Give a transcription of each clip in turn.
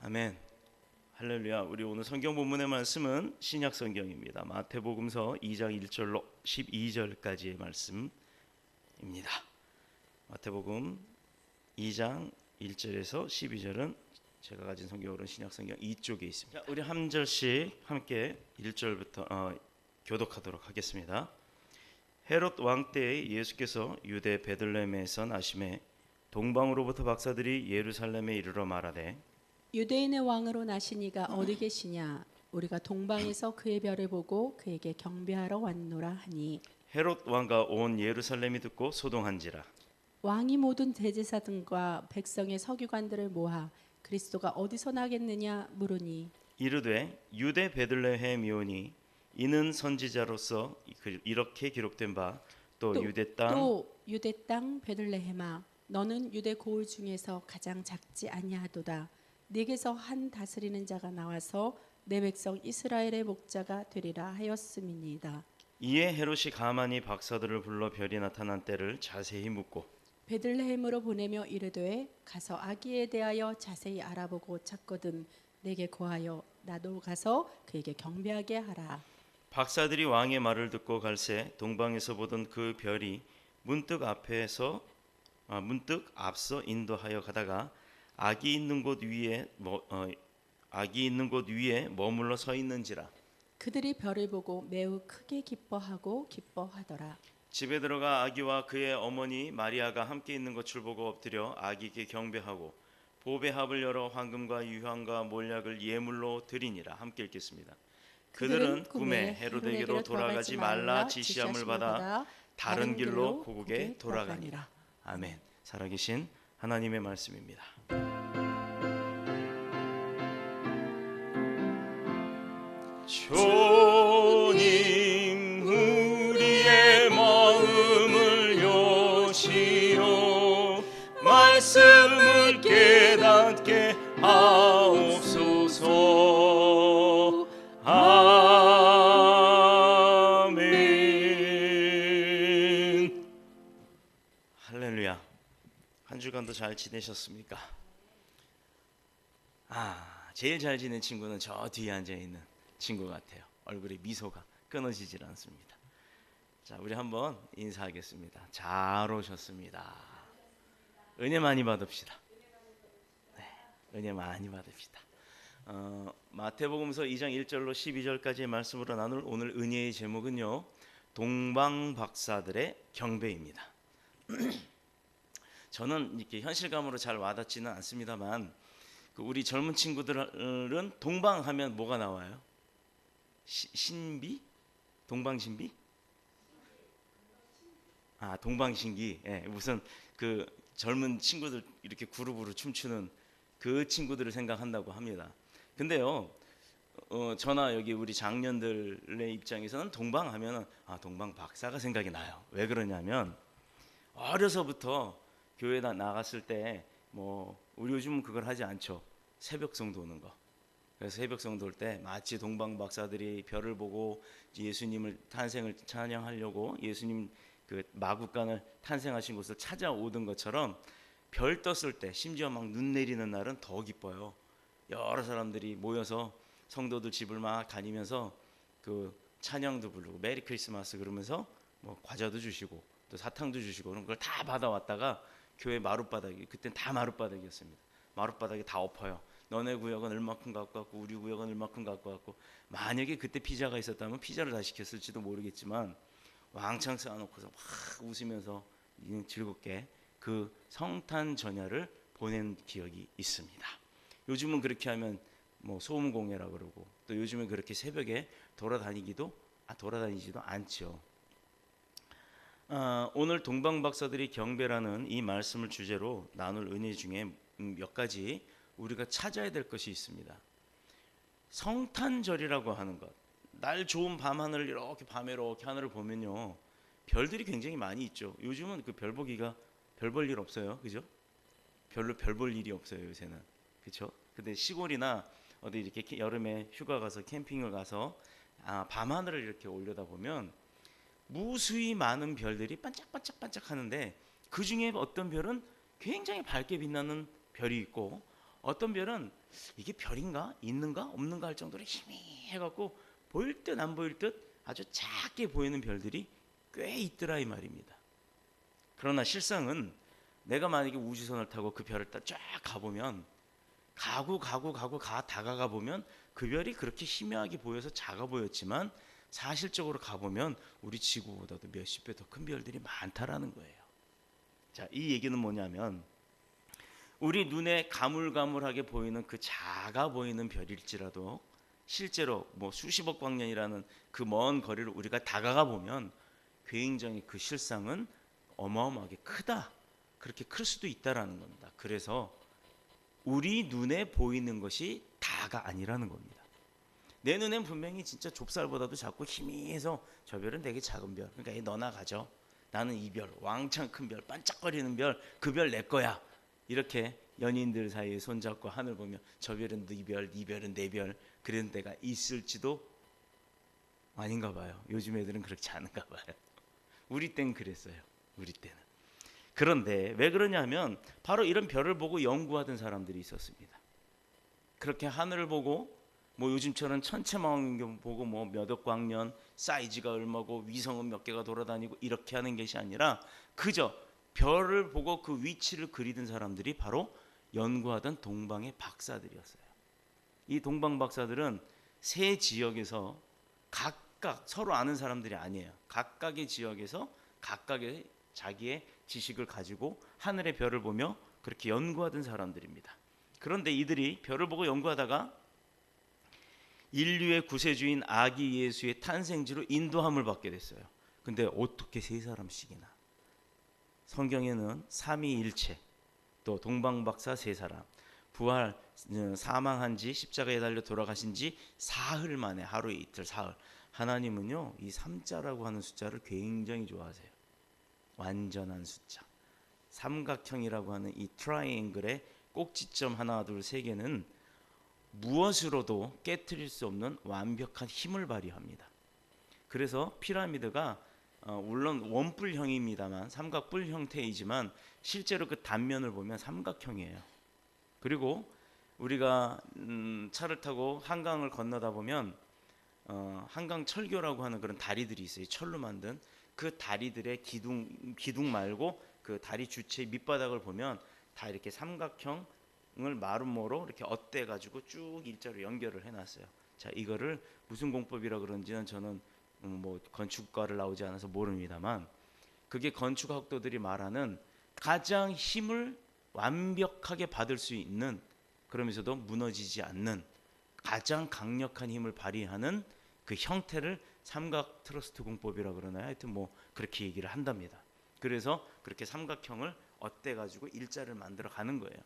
아멘. 할렐루야. 우리 오늘 성경 본문의 말씀은 신약 성경입니다. 마태복음서 2장 1절로 12절까지의 말씀입니다. 마태복음 2장 1절에서 12절은 제가 가진 성경으로는 신약 성경 이쪽에 있습니다. 자, 우리 한 절씩 함께 1절부터 교독하도록 하겠습니다. 헤롯 왕 때에 예수께서 유대 베들레헴에서 나심에 동방으로부터 박사들이 예루살렘에 이르러 말하되 유대인의 왕으로 나시니가 어디 계시냐? 우리가 동방에서 그의 별을 보고 그에게 경배하러 왔노라 하니 헤롯 왕과 온 예루살렘이 듣고 소동한지라. 왕이 모든 대제사장과 백성의 서기관들을 모아 그리스도가 어디서 나겠느냐 물으니 이르되 유대 베들레헴이오니 이는 선지자로서 이렇게 기록된 바 또 유대 땅 베들레헴아 너는 유대 고을 중에서 가장 작지 아니하도다. 네게서 한 다스리는 자가 나와서 내 백성 이스라엘의 목자가 되리라 하였음이니이다. 이에 헤롯이 가만히 박사들을 불러 별이 나타난 때를 자세히 묻고 베들레헴으로 보내며 이르되 가서 아기에 대하여 자세히 알아보고 찾거든 내게 고하여 나도 가서 그에게 경배하게 하라. 박사들이 왕의 말을 듣고 갈새 동방에서 보던 그 별이 문득 앞서 인도하여 가다가 아기 있는 곳 위에 머물러 서 있는지라. 그들이 별을 보고 매우 크게 기뻐하더라. 집에 들어가 아기와 그의 어머니 마리아가 함께 있는 것을 보고 엎드려 아기께 경배하고 보배합을 열어 황금과 유향과 몰약을 예물로 드리니라. 함께 읽겠습니다. 그들은 꿈에 헤로데게로 돌아가지 말라 지시함을 받아 다른 길로 고국에 돌아가니라. 아멘. 살아계신 하나님의 말씀입니다. 주님 우리의 마음을 여시어 말씀을 깨닫게 하옵소서. 아멘. 할렐루야. 한 주간도 잘 지내셨습니까? 제일 잘 지낸 친구는 저 뒤에 앉아 있는 친구 같아요. 얼굴에 미소가 끊어지질 않습니다. 자, 우리 한번 인사하겠습니다. 잘 오셨습니다. 은혜 많이 받읍시다. 네, 은혜 많이 받읍시다. 마태복음서 2장 1절로 12절까지의 말씀으로 나눌 오늘 은혜의 제목은요, 동방 박사들의 경배입니다. 저는 이렇게 현실감으로 잘 와닿지는 않습니다만, 우리 젊은 친구들은 동방하면 뭐가 나와요? 신비? 동방신비? 동방신기. 예, 무슨 그 젊은 친구들 이렇게 그룹으로 춤추는 그 친구들을 생각한다고 합니다. 근데요, 저나 여기 우리 장년들의 입장에서는 동방하면은 동방 박사가 생각이 나요. 왜 그러냐면 어려서부터 교회 나갔을 때 우리 요즘은 그걸 하지 않죠. 새벽성 도는 거. 그래서 새벽성 돌 때 마치 동방 박사들이 별을 보고 예수님을 탄생을 찬양하려고 예수님 그 마구간을 탄생하신 곳을 찾아오던 것처럼 별 떴을 때 심지어 막 눈 내리는 날은 더 기뻐요. 여러 사람들이 모여서 성도들 집을 막 다니면서 그 찬양도 부르고 메리 크리스마스 그러면서 과자도 주시고 또 사탕도 주시고 그런 걸 다 받아왔다가 교회 마룻바닥이 그땐 다 마룻바닥이었습니다. 마룻바닥이 다 엎어요. 너네 구역은 얼마큼 갖고 왔고 우리 구역은 얼마큼 갖고 왔고, 만약에 그때 피자가 있었다면 피자를 다 시켰을지도 모르겠지만 왕창 쌓아놓고서 막 웃으면서 즐겁게 그 성탄 전야를 보낸 기억이 있습니다. 요즘은 그렇게 하면 소음 공해라 그러고, 또 요즘은 그렇게 새벽에 돌아다니지도 않죠. 오늘 동방 박사들이 경배라는 이 말씀을 주제로 나눌 은혜 중에 몇 가지 우리가 찾아야 될 것이 있습니다. 성탄절이라고 하는 것, 날 좋은 밤하늘을 이렇게 밤에 이렇게 하늘을 보면요, 별들이 굉장히 많이 있죠. 요즘은 그 별 보기가 별 볼 일 없어요, 그죠? 별로 별 볼 일이 없어요 요새는, 그렇죠? 근데 시골이나 어디 이렇게 여름에 휴가 가서 캠핑을 가서 밤하늘을 이렇게 올려다 보면 무수히 많은 별들이 반짝반짝 하는데 그 중에 어떤 별은 굉장히 밝게 빛나는 별이 있고, 어떤 별은 이게 별인가 있는가 없는가 할 정도로 희미해갖고 보일 듯 안 보일 듯 아주 작게 보이는 별들이 꽤 있더라 이 말입니다. 그러나 실상은 내가 만약에 우주선을 타고 그 별을 쫙 가보면 다가가 보면 그 별이 그렇게 희미하게 보여서 작아 보였지만 사실적으로 가보면 우리 지구보다도 몇십 배 더 큰 별들이 많다라는 거예요. 자, 이 얘기는 뭐냐면 우리 눈에 가물가물하게 보이는 그 작아 보이는 별일지라도 실제로 뭐 수십억 광년이라는 그 먼 거리를 우리가 다가가 보면 굉장히 그 실상은 어마어마하게 크다. 그렇게 클 수도 있다라는 겁니다. 그래서 우리 눈에 보이는 것이 다가 아니라는 겁니다. 내 눈엔 분명히 진짜 좁쌀보다도 작고 희미해서 저 별은 되게 작은 별. 그러니까 얘 너나 가져. 나는 이 별, 왕창 큰 별, 반짝거리는 별, 그 별 내 거야. 이렇게 연인들 사이에 손잡고 하늘 보며 저 별은 네 별, 네 별은 내 별. 그런 데가 있을지도 아닌가 봐요. 요즘 애들은 그렇지 않은가 봐요. 우리 땐 그랬어요. 우리 때는. 그런데 왜 그러냐면 바로 이런 별을 보고 연구하던 사람들이 있었습니다. 그렇게 하늘을 보고 뭐 요즘처럼 천체망원경 보고 뭐 몇억 광년 사이즈가 얼마고 위성은 몇 개가 돌아다니고 이렇게 하는 것이 아니라 그저 별을 보고 그 위치를 그리던 사람들이 바로 연구하던 동방의 박사들이었어요. 이 동방 박사들은 세 지역에서 각각 서로 아는 사람들이 아니에요. 각각의 지역에서 각각의 자기의 지식을 가지고 하늘의 별을 보며 그렇게 연구하던 사람들입니다. 그런데 이들이 별을 보고 연구하다가 인류의 구세주인 아기 예수의 탄생지로 인도함을 받게 됐어요. 근데 어떻게 세 사람씩이나? 성경에는 삼위일체, 또 동방박사 세 사람, 부활 사망한 지 십자가에 달려 돌아가신 지 사흘 만에 하루 이틀 사흘. 하나님은요 이 3자라고 하는 숫자를 굉장히 좋아하세요. 완전한 숫자. 삼각형이라고 하는 이 트라이앵글의 꼭지점 하나 둘 세 개는 무엇으로도 깨트릴 수 없는 완벽한 힘을 발휘합니다. 그래서 피라미드가 물론 원뿔형입니다만 삼각뿔 형태이지만 실제로 그 단면을 보면 삼각형이에요. 그리고 우리가 차를 타고 한강을 건너다 보면 한강 철교라고 하는 그런 다리들이 있어요. 철로 만든 그 다리들의 기둥 말고 그 다리 주체 밑바닥을 보면 다 이렇게 삼각형을 마름모로 이렇게 엇대 가지고 쭉 일자로 연결을 해놨어요. 자, 이거를 무슨 공법이라 그런지는 저는 뭐 건축과를 나오지 않아서 모릅니다만 그게 건축학도들이 말하는 가장 힘을 완벽하게 받을 수 있는 그러면서도 무너지지 않는 가장 강력한 힘을 발휘하는 그 형태를 삼각 트러스트 공법이라 그러나요? 하여튼 뭐 그렇게 얘기를 한답니다. 그래서 그렇게 삼각형을 엇대 가지고 일자를 만들어 가는 거예요.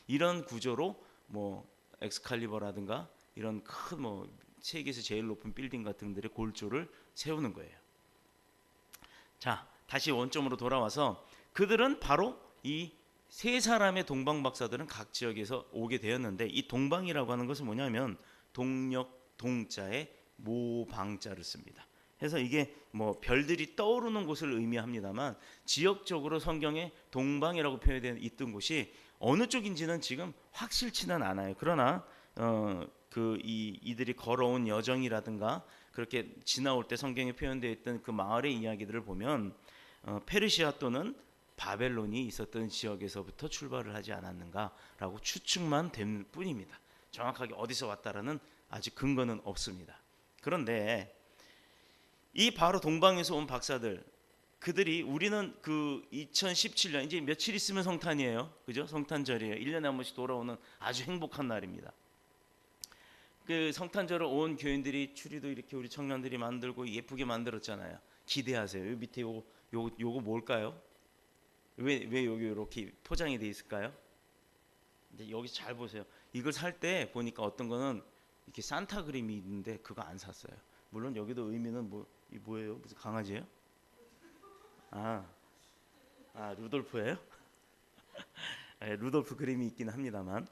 이런 구조로 뭐 엑스칼리버라든가 이런 큰 뭐 세계에서 제일 높은 빌딩 같은 들의 골조를 세우는 거예요. 자, 다시 원점으로 돌아와서 그들은 바로 이 세 사람의 동방 박사들은 각 지역에서 오게 되었는데 이 동방이라고 하는 것은 뭐냐면 동력 동자에 모방자를 씁니다. 그래서 이게 뭐 별들이 떠오르는 곳을 의미합니다만 지역적으로 성경에 동방이라고 표현되어 있던 곳이 어느 쪽인지는 지금 확실치는 않아요. 그러나 이들이 걸어온 여정이라든가 그렇게 지나올 때 성경에 표현되어 있던 그 마을의 이야기들을 보면 페르시아 또는 바벨론이 있었던 지역에서부터 출발을 하지 않았는가라고 추측만 될 뿐입니다. 정확하게 어디서 왔다라는 아직 근거는 없습니다. 그런데 이 바로 동방에서 온 박사들 그들이 우리는 그 2017년 이제 며칠 있으면 성탄이에요. 그죠? 성탄절이에요. 1년에 한 번씩 돌아오는 아주 행복한 날입니다. 그 성탄절을 온 교인들이 추리도 이렇게 우리 청년들이 만들고 예쁘게 만들었잖아요. 기대하세요. 요 밑에 요거 뭘까요? 왜 여기 이렇게 포장이 돼 있을까요? 이제 여기 잘 보세요. 이걸 살 때 보니까 어떤 거는 이렇게 산타 그림이 있는데 그거 안 샀어요. 물론 여기도 의미는 뭐예요? 무슨 강아지예요? 루돌프예요? 네, 루돌프 그림이 있긴 합니다만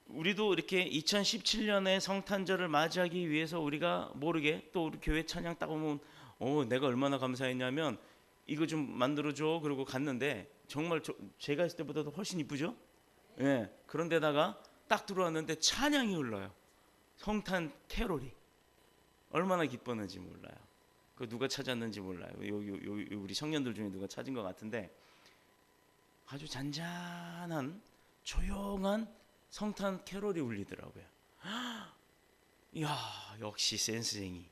우리도 이렇게 2017년의 성탄절을 맞이하기 위해서 우리가 모르게 또 우리 교회 찬양 딱 오면 내가 얼마나 감사했냐면 이거 좀 만들어줘 그러고 갔는데 정말 제가 했을 때보다도 훨씬 이쁘죠? 예, 그런데다가 딱 들어왔는데 찬양이 흘러요. 성탄 캐롤이 얼마나 기뻤는지 몰라요. 그 누가 찾았는지 몰라요. 여기 우리 청년들 중에 누가 찾은 것 같은데 아주 잔잔한 조용한 성탄 캐롤이 울리더라고요. 이야, 역시 센스쟁이.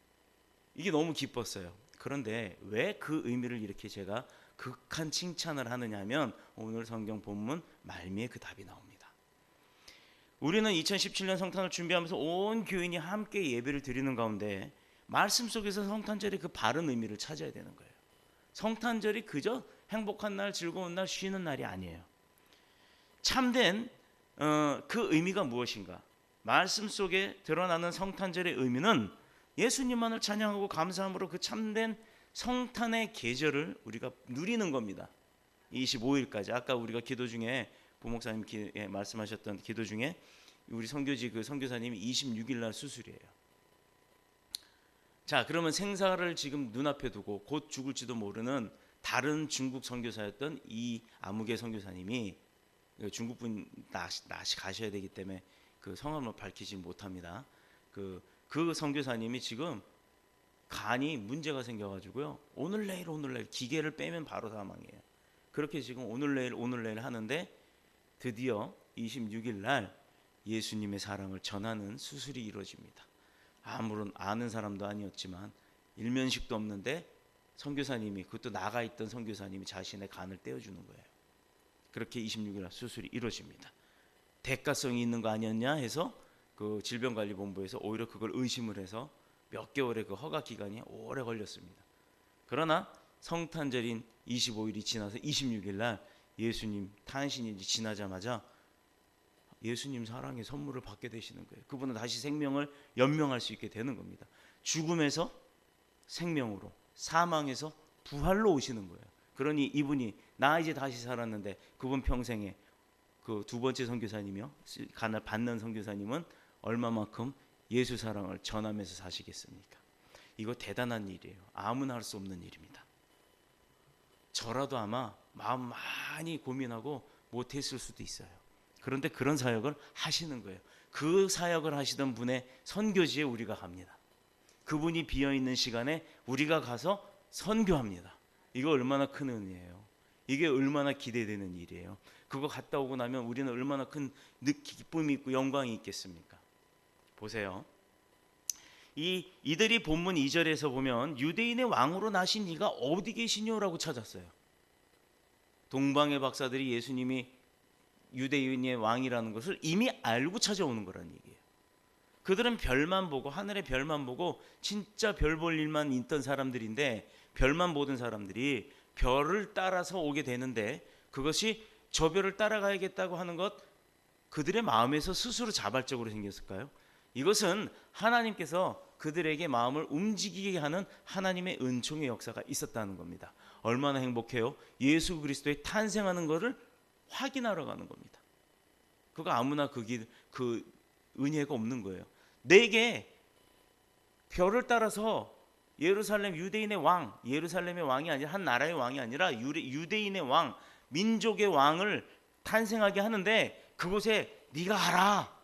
이게 너무 기뻤어요. 그런데 왜 그 의미를 이렇게 제가 극한 칭찬을 하느냐면 오늘 성경 본문 말미에 그 답이 나옵니다. 우리는 2017년 성탄을 준비하면서 온 교인이 함께 예배를 드리는 가운데 말씀 속에서 성탄절의 그 바른 의미를 찾아야 되는 거예요. 성탄절이 그저 행복한 날, 즐거운 날, 쉬는 날이 아니에요. 참된 그 의미가 무엇인가? 말씀 속에 드러나는 성탄절의 의미는 예수님만을 찬양하고 감사함으로 그 참된 성탄의 계절을 우리가 누리는 겁니다. 25일까지 아까 우리가 기도 중에 부목사님 말씀하셨던 기도 중에 우리 선교지 그 선교사님이 26일 날 수술이에요. 자, 그러면 생사를 지금 눈앞에 두고 곧 죽을지도 모르는 다른 중국 선교사였던 이 아무개 선교사님이 중국분 낯이 가셔야 되기 때문에 그 성함을 밝히지 못합니다. 그 선교사님이 지금 간이 문제가 생겨가지고요. 오늘 내일 기계를 빼면 바로 사망이에요. 그렇게 지금 오늘 내일 하는데 드디어 26일 날 예수님의 사랑을 전하는 수술이 이루어집니다. 아무런 아는 사람도 아니었지만 일면식도 없는데 선교사님이 그것도 나가 있던 선교사님이 자신의 간을 떼어주는 거예요. 그렇게 26일 날 수술이 이루어집니다. 대가성이 있는 거 아니었냐 해서 그 질병관리본부에서 오히려 그걸 의심을 해서 몇 개월의 그 허가 기간이 오래 걸렸습니다. 그러나 성탄절인 25일이 지나서 26일 날 예수님 탄신일이 지나자마자 예수님 사랑의 선물을 받게 되시는 거예요. 그분은 다시 생명을 연명할 수 있게 되는 겁니다. 죽음에서 생명으로, 사망에서 부활로 오시는 거예요. 그러니 이분이 나 이제 다시 살았는데 그분 평생에 그 두 번째 선교사님이요, 간을 받는 선교사님은 얼마만큼 예수 사랑을 전하면서 사시겠습니까? 이거 대단한 일이에요. 아무나 할 수 없는 일입니다. 저라도 아마 마음 많이 고민하고 못했을 수도 있어요. 그런데 그런 사역을 하시는 거예요. 그 사역을 하시던 분의 선교지에 우리가 갑니다. 그분이 비어있는 시간에 우리가 가서 선교합니다. 이거 얼마나 큰 은혜예요. 이게 얼마나 기대되는 일이에요. 그거 갔다 오고 나면 우리는 얼마나 큰 기쁨이 있고 영광이 있겠습니까? 보세요. 이들이 본문 2절에서 보면 유대인의 왕으로 나신 이가 어디 계시뇨라고 찾았어요. 동방의 박사들이 예수님이 유대인의 왕이라는 것을 이미 알고 찾아오는 거라는 얘기예요. 그들은 별만 보고 하늘의 별만 보고 진짜 별 볼 일만 있던 사람들인데 별만 보던 사람들이 별을 따라서 오게 되는데 그것이 저 별을 따라가야겠다고 하는 것 그들의 마음에서 스스로 자발적으로 생겼을까요? 이것은 하나님께서 그들에게 마음을 움직이게 하는 하나님의 은총의 역사가 있었다는 겁니다. 얼마나 행복해요? 예수 그리스도의 탄생하는 것을 확인하러 가는 겁니다. 그거 아무나 그 은혜가 없는 거예요. 내게 별을 따라서 예루살렘 유대인의 왕, 예루살렘의 왕이 아니라 한 나라의 왕이 아니라 유대인의 왕, 민족의 왕을 탄생하게 하는데 그곳에 네가 가라,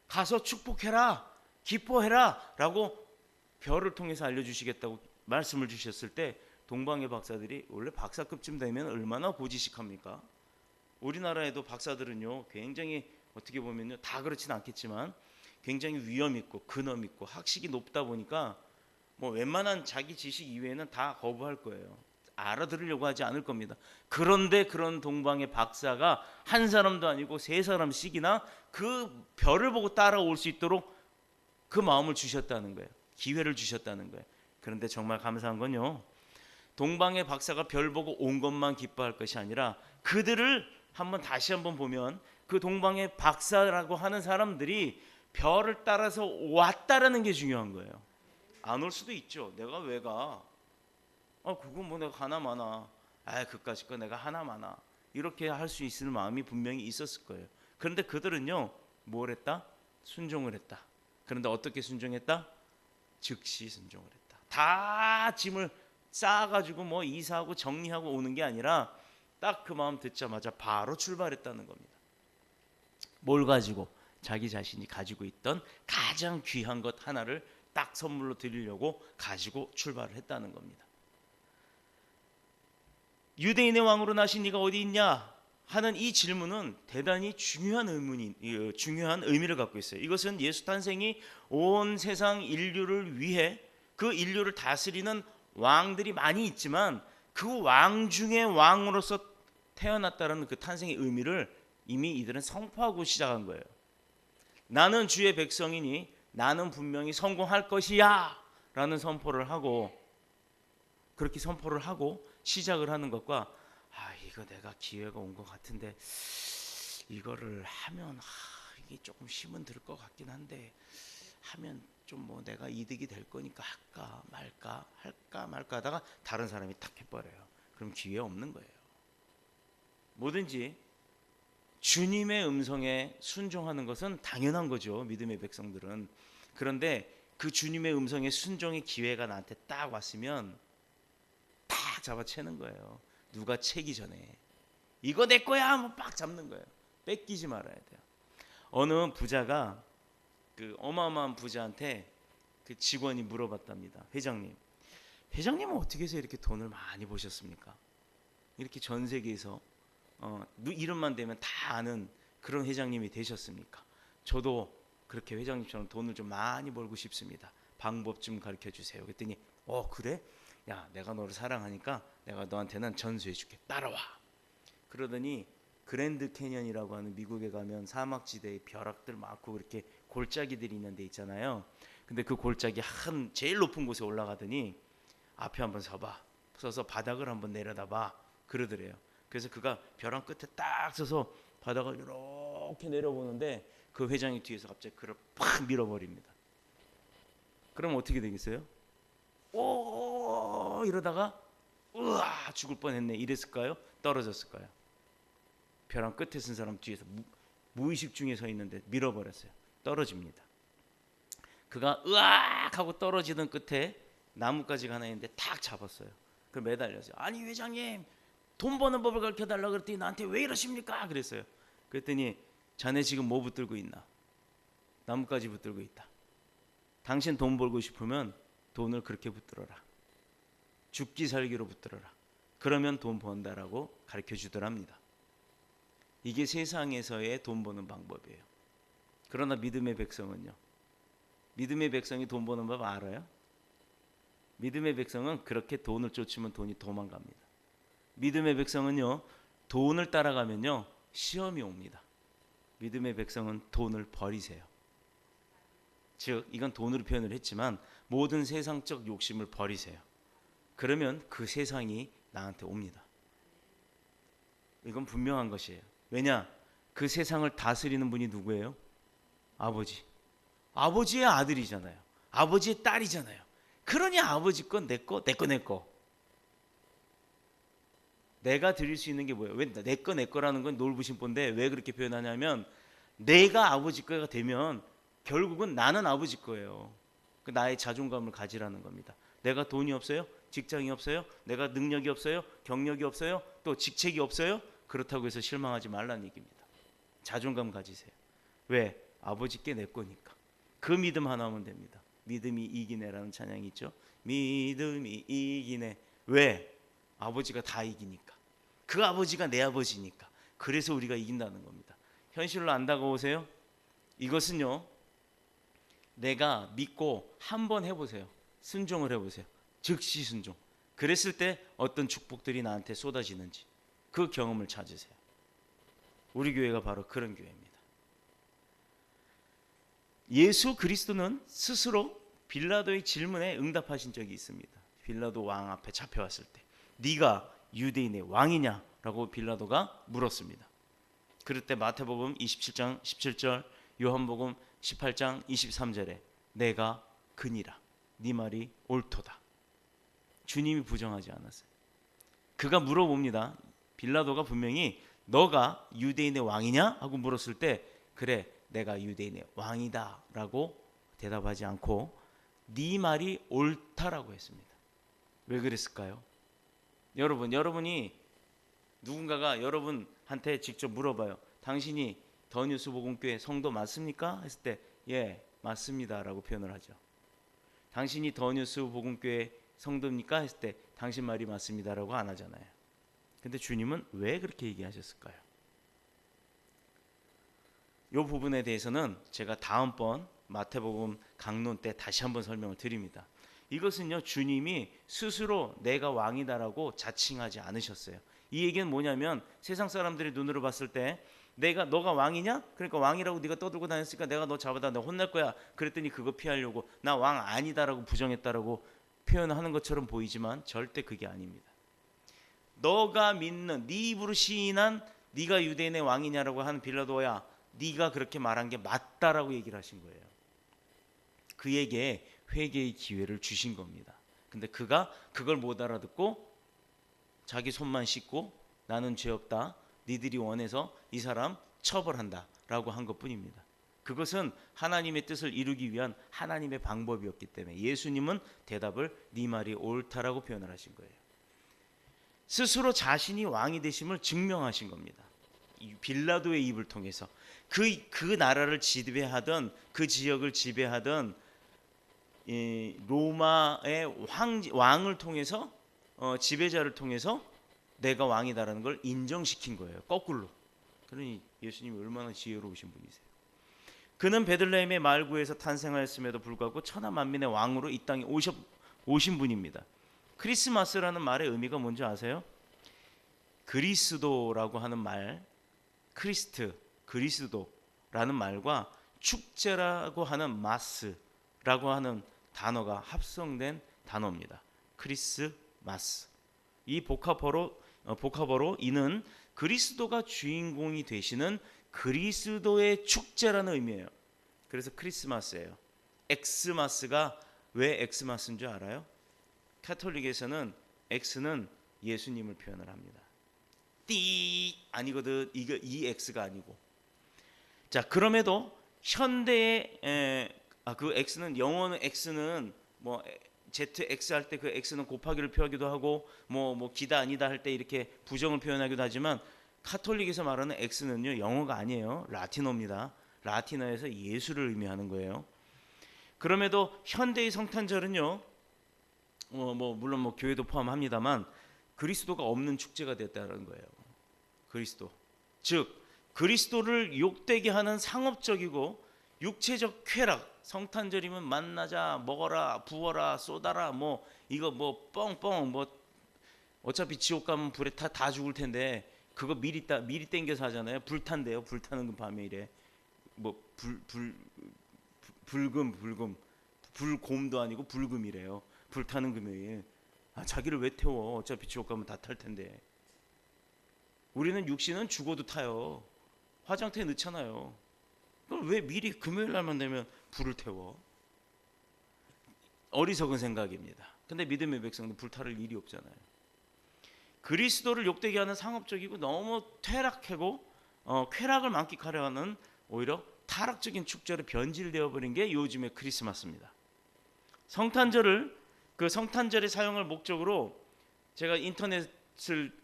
가서 축복해라, 기뻐해라 라고 별을 통해서 알려주시겠다고 말씀을 주셨을 때 동방의 박사들이 원래 박사급쯤 되면 얼마나 고지식합니까? 우리나라에도 박사들은요 굉장히 어떻게 보면요 다 그렇진 않겠지만 굉장히 위험 있고 근엄 있고 학식이 높다 보니까 뭐 웬만한 자기 지식 이외에는 다 거부할 거예요. 알아들으려고 하지 않을 겁니다. 그런데 그런 동방의 박사가 한 사람도 아니고 세 사람씩이나 그 별을 보고 따라올 수 있도록 그 마음을 주셨다는 거예요. 기회를 주셨다는 거예요. 그런데 정말 감사한 건요, 동방의 박사가 별 보고 온 것만 기뻐할 것이 아니라 그들을 다시 한번 보면 그 동방의 박사라고 하는 사람들이 별을 따라서 왔다라는 게 중요한 거예요. 안 올 수도 있죠. 내가 왜 가? 그건 뭐 내가 하나마나. 그까짓 거 내가 하나마나. 이렇게 할 수 있을 마음이 분명히 있었을 거예요. 그런데 그들은요, 뭘 했다? 순종을 했다. 그런데 어떻게 순종했다? 즉시 순종을 했다. 다 짐을 쌓아가지고 뭐 이사하고 정리하고 오는 게 아니라 딱 그 마음 듣자마자 바로 출발했다는 겁니다. 뭘 가지고? 자기 자신이 가지고 있던 가장 귀한 것 하나를 딱 선물로 드리려고 가지고 출발을 했다는 겁니다. 유대인의 왕으로 나신 네가 어디 있냐 하는 이 질문은 대단히 중요한 의미를 갖고 있어요. 이것은 예수 탄생이 온 세상 인류를 위해 그 인류를 다스리는 왕들이 많이 있지만 그 왕 중에 왕으로서 태어났다는 그 탄생의 의미를 이미 이들은 선포하고 시작한 거예요. 나는 주의 백성이니 나는 분명히 성공할 것이야 라는 선포를 하고, 그렇게 선포를 하고 시작을 하는 것과 이거 내가 기회가 온 것 같은데 이거를 하면 이게 조금 힘은 들 것 같긴 한데 하면 좀 뭐 내가 이득이 될 거니까 할까 말까 하다가 다른 사람이 탁 해버려요. 그럼 기회 없는 거예요. 뭐든지 주님의 음성에 순종하는 것은 당연한 거죠, 믿음의 백성들은. 그런데 그 주님의 음성에 순종의 기회가 나한테 딱 왔으면 딱 잡아채는 거예요. 누가 채기 전에 이거 내 거야 하면 빡 잡는 거예요. 뺏기지 말아야 돼요. 어느 부자가 그 어마어마한 부자한테 그 직원이 물어봤답니다. 회장님은 어떻게 해서 이렇게 돈을 많이 버셨습니까? 이렇게 전 세계에서 이름만 대면 다 아는 그런 회장님이 되셨습니까? 저도 그렇게 회장님처럼 돈을 좀 많이 벌고 싶습니다. 방법 좀 가르쳐 주세요. 그랬더니 그래? 야, 내가 너를 사랑하니까 내가 너한테는 전수해 줄게. 따라와. 그러더니 그랜드 캐년이라고 하는 미국에 가면 사막지대에 벼락들 많고 그렇게 골짜기들이 있는 데 있잖아요. 근데 그 골짜기 제일 높은 곳에 올라가더니 앞에 한번 서서 바닥을 한번 내려다봐 그러더래요. 그래서 그가 벼랑 끝에 딱 서서 바닥을 이렇게 내려보는데 그 회장이 뒤에서 갑자기 그를 팍 밀어버립니다. 그럼 어떻게 되겠어요? 오 이러다가 우와 죽을 뻔했네 이랬을까요? 떨어졌을까요? 벼랑 끝에 쓴 사람 뒤에서 무의식 중에 서 있는데 밀어버렸어요. 떨어집니다. 그가 으악 하고 떨어지던 끝에 나뭇가지가 하나 있는데 탁 잡았어요. 그 매달렸어요. 아니 회장님 돈 버는 법을 가르쳐달라고 그랬더니 나한테 왜 이러십니까? 그랬어요. 그랬더니 자네 지금 뭐 붙들고 있나? 나뭇가지 붙들고 있다. 당신 돈 벌고 싶으면 돈을 그렇게 붙들어라. 죽기 살기로 붙들어라. 그러면 돈 번다라고 가르쳐 주더랍니다. 이게 세상에서의 돈 버는 방법이에요. 그러나 믿음의 백성은요. 믿음의 백성이 돈 버는 법 알아요? 믿음의 백성은 그렇게 돈을 쫓으면 돈이 도망갑니다. 믿음의 백성은요. 돈을 따라가면요. 시험이 옵니다. 믿음의 백성은 돈을 버리세요. 즉 이건 돈으로 표현을 했지만 모든 세상적 욕심을 버리세요. 그러면 그 세상이 나한테 옵니다. 이건 분명한 것이에요. 왜냐? 그 세상을 다스리는 분이 누구예요? 아버지. 아버지의 아들이잖아요. 아버지의 딸이잖아요. 그러니 아버지 건 내 거, 내 거, 내 거. 내가 드릴 수 있는 게 뭐예요? 왜 내 거, 내 거라는 건 놀부심보인데 왜 그렇게 표현하냐면 내가 아버지 거가 되면 결국은 나는 아버지 거예요. 그 나의 자존감을 가지라는 겁니다. 내가 돈이 없어요? 직장이 없어요? 내가 능력이 없어요? 경력이 없어요? 또 직책이 없어요? 그렇다고 해서 실망하지 말라는 얘기입니다. 자존감 가지세요. 왜? 아버지께 내 거니까. 그 믿음 하나 하면 됩니다. 믿음이 이기네라는 찬양이 있죠. 믿음이 이기네. 왜? 아버지가 다 이기니까. 그 아버지가 내 아버지니까. 그래서 우리가 이긴다는 겁니다. 현실로 안 다가오세요? 이것은요. 내가 믿고 한번 해보세요. 순종을 해보세요. 즉시 순종. 그랬을 때 어떤 축복들이 나한테 쏟아지는지 그 경험을 찾으세요. 우리 교회가 바로 그런 교회입니다. 예수 그리스도는 스스로 빌라도의 질문에 응답하신 적이 있습니다. 빌라도 왕 앞에 잡혀왔을 때 네가 유대인의 왕이냐? 라고 빌라도가 물었습니다. 그럴 때 마태복음 27장 17절, 요한복음 18장 23절에 내가 그니라. 네 말이 옳도다. 주님이 부정하지 않았어요. 그가 물어봅니다. 빌라도가 분명히 너가 유대인의 왕이냐? 하고 물었을 때 그래 내가 유대인의 왕이다 라고 대답하지 않고 네 말이 옳다라고 했습니다. 왜 그랬을까요? 여러분이 누군가가 여러분한테 직접 물어봐요. 당신이 더 뉴스 복음교회 성도 맞습니까? 했을 때 예, 맞습니다라고 표현을 하죠. 당신이 더 뉴스 복음교회 성도입니까? 했을 때 당신 말이 맞습니다라고 안 하잖아요. 근데 주님은 왜 그렇게 얘기하셨을까요? 이 부분에 대해서는 제가 다음번 마태복음 강론 때 다시 한번 설명을 드립니다. 이것은요, 주님이 스스로 내가 왕이다라고 자칭하지 않으셨어요. 이 얘기는 뭐냐면 세상 사람들이 눈으로 봤을 때 너가 왕이냐? 그러니까 왕이라고 네가 떠들고 다녔으니까 내가 너 잡아다 내가 혼낼 거야. 그랬더니 그거 피하려고 나 왕 아니다라고 부정했다라고 표현하는 것처럼 보이지만 절대 그게 아닙니다. 너가 믿는 네 입으로 시인한 네가 유대인의 왕이냐라고 하는 빌라도야, 네가 그렇게 말한 게 맞다라고 얘기를 하신 거예요. 그에게 회개의 기회를 주신 겁니다. 근데 그가 그걸 못 알아듣고 자기 손만 씻고 나는 죄 없다, 니들이 원해서 이 사람 처벌한다 라고 한 것뿐입니다. 그것은 하나님의 뜻을 이루기 위한 하나님의 방법이었기 때문에 예수님은 대답을 네 말이 옳다라고 표현을 하신 거예요. 스스로 자신이 왕이 되심을 증명하신 겁니다. 빌라도의 입을 통해서 그 나라를 지배하던, 그 지역을 지배하던 로마의 왕을 통해서, 지배자를 통해서 내가 왕이다라는 걸 인정시킨 거예요. 거꾸로. 그러니 예수님이 얼마나 지혜로우신 분이세요. 그는 베들레헴의 말구에서 탄생하였음에도 불구하고 천하 만민의 왕으로 이 땅에 오신 분입니다. 크리스마스라는 말의 의미가 뭔지 아세요? 그리스도라고 하는 말, 그리스도라는 말과 축제라고 하는 마스라고 하는 단어가 합성된 단어입니다. 크리스마스. 이 복합어로 이는 그리스도가 주인공이 되시는 그리스도의 축제라는 의미예요. 그래서 크리스마스예요. 엑스마스가 왜 엑스마스인 줄 알아요? 카톨릭에서는 X는 예수님을 표현을 합니다. 띠 아니거든. 이 X가 아니고. 자, 그럼에도 현대의 그 X는 영어는 X는 뭐 ZX 할 때 그 X는 곱하기를 표하기도 하고 뭐 기다 아니다 할 때 이렇게 부정을 표현하기도 하지만 카톨릭에서 말하는 X는요, 영어가 아니에요. 라틴어입니다. 라틴어에서 예수를 의미하는 거예요. 그럼에도 현대의 성탄절은요, 물론 교회도 포함합니다만 그리스도가 없는 축제가 됐다는 거예요. 그리스도, 즉 그리스도를 욕되게 하는 상업적이고 육체적 쾌락, 성탄절이면 만나자, 먹어라, 부어라, 쏟아라, 이거 뻥뻥 어차피 지옥 가면 불에 다 죽을 텐데 그거 미리 땡겨서 하잖아요. 불탄대요. 불타는 밤에 이래. 불금 불곰도 아니고 불금이래요. 불타는 금요일. 자기를 왜 태워? 어차피 지옥 가면 다 탈 텐데. 우리는 육신은 죽어도 타요. 화장터에 넣잖아요. 그럼 왜 미리 금요일 날만 되면 불을 태워? 어리석은 생각입니다. 근데 믿음의 백성은 불타를 일이 없잖아요. 그리스도를 욕되게 하는 상업적이고 너무 퇴락하고 쾌락을 만끽하려 하는 오히려 타락적인 축제로 변질되어 버린 게 요즘의 크리스마스입니다. 성탄절의 사용을 목적으로 제가 인터넷을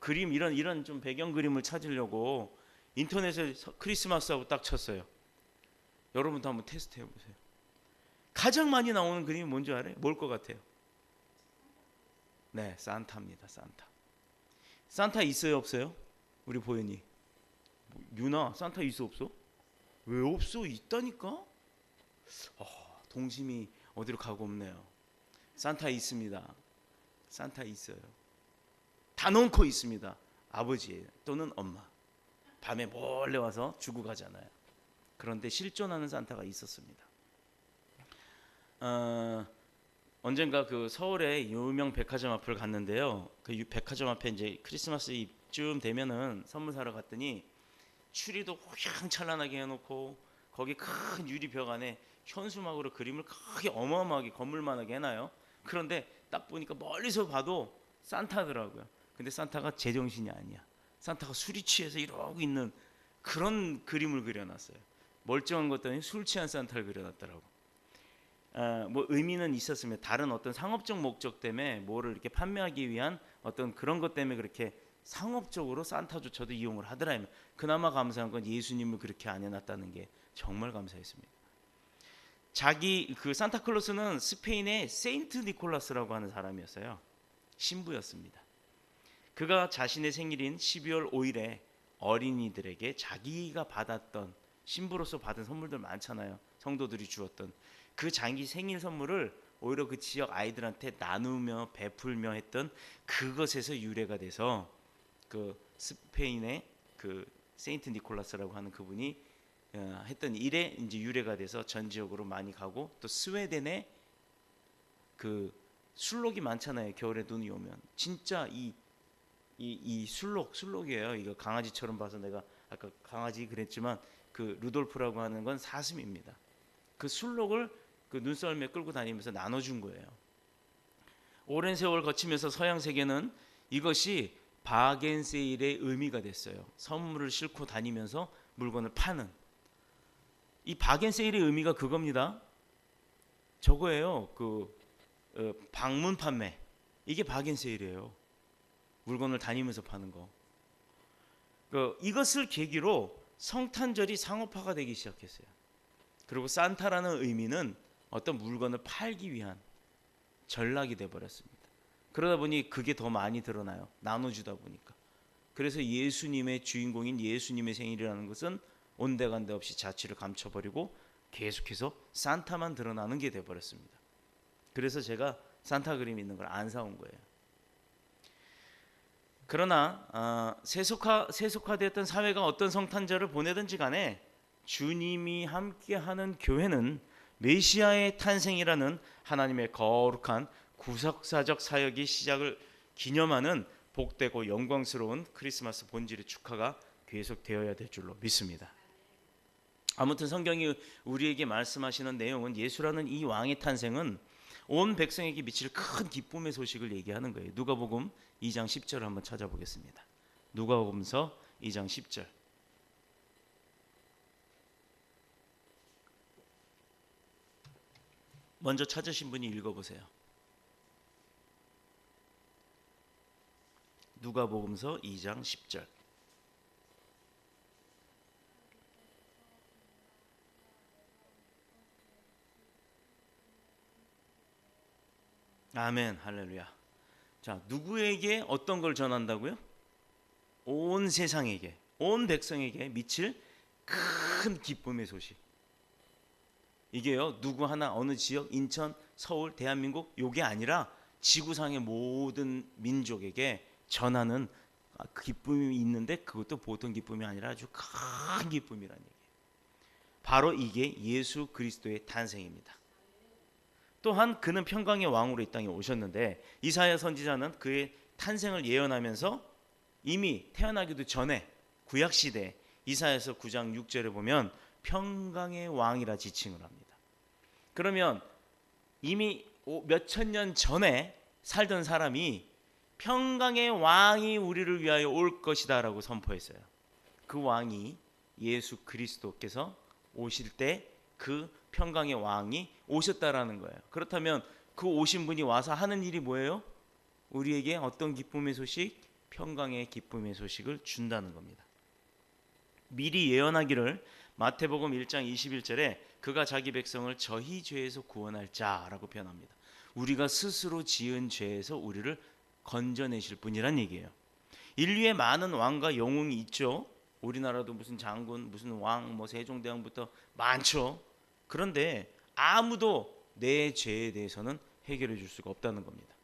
그림 이런 좀 배경 그림을 찾으려고 인터넷에 크리스마스하고 딱 쳤어요. 여러분도 한번 테스트 해보세요. 가장 많이 나오는 그림이 뭔지 알아요? 뭘 것 같아요? 네, 산타입니다. 산타 있어요, 없어요? 우리 보현이. 유나, 산타 있어, 없어? 왜 없어? 있다니까? 동심이 어디로 가고 없네요. 산타 있습니다. 산타 있어요. 다 놓고 있습니다. 아버지 또는 엄마. 밤에 몰래 와서 주고 가잖아요. 그런데 실존하는 산타가 있었습니다. 언젠가 그 서울의 유명 백화점 앞을 갔는데요. 그 백화점 앞에 이제 크리스마스 이브쯤 되면은 선물 사러 갔더니 추리도 휘황찬란하게 해놓고 거기 큰 유리벽 안에 현수막으로 그림을 크게 어마어마하게 건물만하게 해놔요. 그런데 딱 보니까 멀리서 봐도 산타더라고요. 근데 산타가 제정신이 아니야. 산타가 술이 취해서 이러고 있는 그런 그림을 그려놨어요. 멀쩡한 것도 아니고 술 취한 산타를 그려놨더라고. 의미는 있었으면 다른 어떤 상업적 목적 때문에 뭐를 이렇게 판매하기 위한 어떤 그런 것 때문에 그렇게 상업적으로 산타조차도 이용을 하더라면, 그나마 감사한 건 예수님을 그렇게 안 해놨다는 게 정말 감사했습니다. 자기 그 산타클로스는 스페인의 세인트 니콜라스라고 하는 사람이었어요. 신부였습니다. 그가 자신의 생일인 12월 5일에 어린이들에게 자기가 받았던, 신부로서 받은 선물들 많잖아요. 성도들이 주었던 그 자기 생일 선물을 오히려 그 지역 아이들한테 나누며 베풀며 했던 그것에서 유래가 돼서 그 스페인의 그 세인트 니콜라스라고 하는 그분이 했던 일에 이제 유래가 돼서 전 지역으로 많이 가고, 또 스웨덴에 그 술록이 많잖아요. 겨울에 눈이 오면 진짜 이 술록이에요. 이거 강아지처럼 봐서 내가 아까 강아지 그랬지만 그 루돌프라고 하는 건 사슴입니다. 그 술록을 그 눈썰매 끌고 다니면서 나눠준 거예요. 오랜 세월 거치면서 서양 세계는 이것이 바겐세일의 의미가 됐어요. 선물을 싣고 다니면서 물건을 파는, 이 바겐세일의 의미가 그겁니다. 저거예요. 그 방문 판매, 이게 바겐세일이에요. 물건을 다니면서 파는 거. 이것을 계기로 성탄절이 상업화가 되기 시작했어요. 그리고 산타라는 의미는 어떤 물건을 팔기 위한 전락이 돼버렸습니다. 그러다 보니 그게 더 많이 드러나요. 나눠주다 보니까. 그래서 예수님의 주인공인 예수님의 생일이라는 것은 온데간데 없이 자취를 감춰버리고 계속해서 산타만 드러나는 게 돼버렸습니다. 그래서 제가 산타 그림 있는 걸 안 사온 거예요. 그러나 세속화되었던 사회가 어떤 성탄절을 보내든지 간에 주님이 함께하는 교회는 메시아의 탄생이라는 하나님의 거룩한 구속사적 사역의 시작을 기념하는 복되고 영광스러운 크리스마스 본질의 축하가 계속되어야 될 줄로 믿습니다. 아무튼 성경이 우리에게 말씀하시는 내용은 예수라는 이 왕의 탄생은 온 백성에게 미칠 큰 기쁨의 소식을 얘기하는 거예요. 누가복음 2장 10절을 한번 찾아보겠습니다. 누가복음서 2장 10절. 먼저 찾으신 분이 읽어보세요. 누가복음서 2장 10절. 아멘, 할렐루야. 자, 누구에게 어떤 걸 전한다고요? 온 세상에게, 온 백성에게 미칠 큰 기쁨의 소식. 이게요, 누구 하나 어느 지역, 인천, 서울, 대한민국 요게 아니라 지구상의 모든 민족에게 전하는 기쁨이 있는데, 그것도 보통 기쁨이 아니라 아주 큰 기쁨이라는 얘기예요. 바로 이게 예수 그리스도의 탄생입니다. 또한 그는 평강의 왕으로 이 땅에 오셨는데, 이사야 선지자는 그의 탄생을 예언하면서 이미 태어나기도 전에 구약 시대 이사야서 9장 6절에 보면 평강의 왕이라 지칭을 합니다. 그러면 이미 몇천 년 전에 살던 사람이 평강의 왕이 우리를 위하여 올 것이다라고 선포했어요. 그 왕이 예수 그리스도께서 오실 때 그 평강의 왕이 오셨다라는 거예요. 그렇다면 그 오신 분이 와서 하는 일이 뭐예요? 우리에게 어떤 기쁨의 소식? 평강의 기쁨의 소식을 준다는 겁니다. 미리 예언하기를 마태복음 1장 21절에 그가 자기 백성을 저희 죄에서 구원할 자라고 표현합니다. 우리가 스스로 지은 죄에서 우리를 건져내실 분이란 얘기예요. 인류에 많은 왕과 영웅이 있죠. 우리나라도 무슨 장군, 무슨 왕, 세종대왕부터 많죠. 그런데 아무도 내 죄에 대해서는 해결해 줄 수가 없다는 겁니다.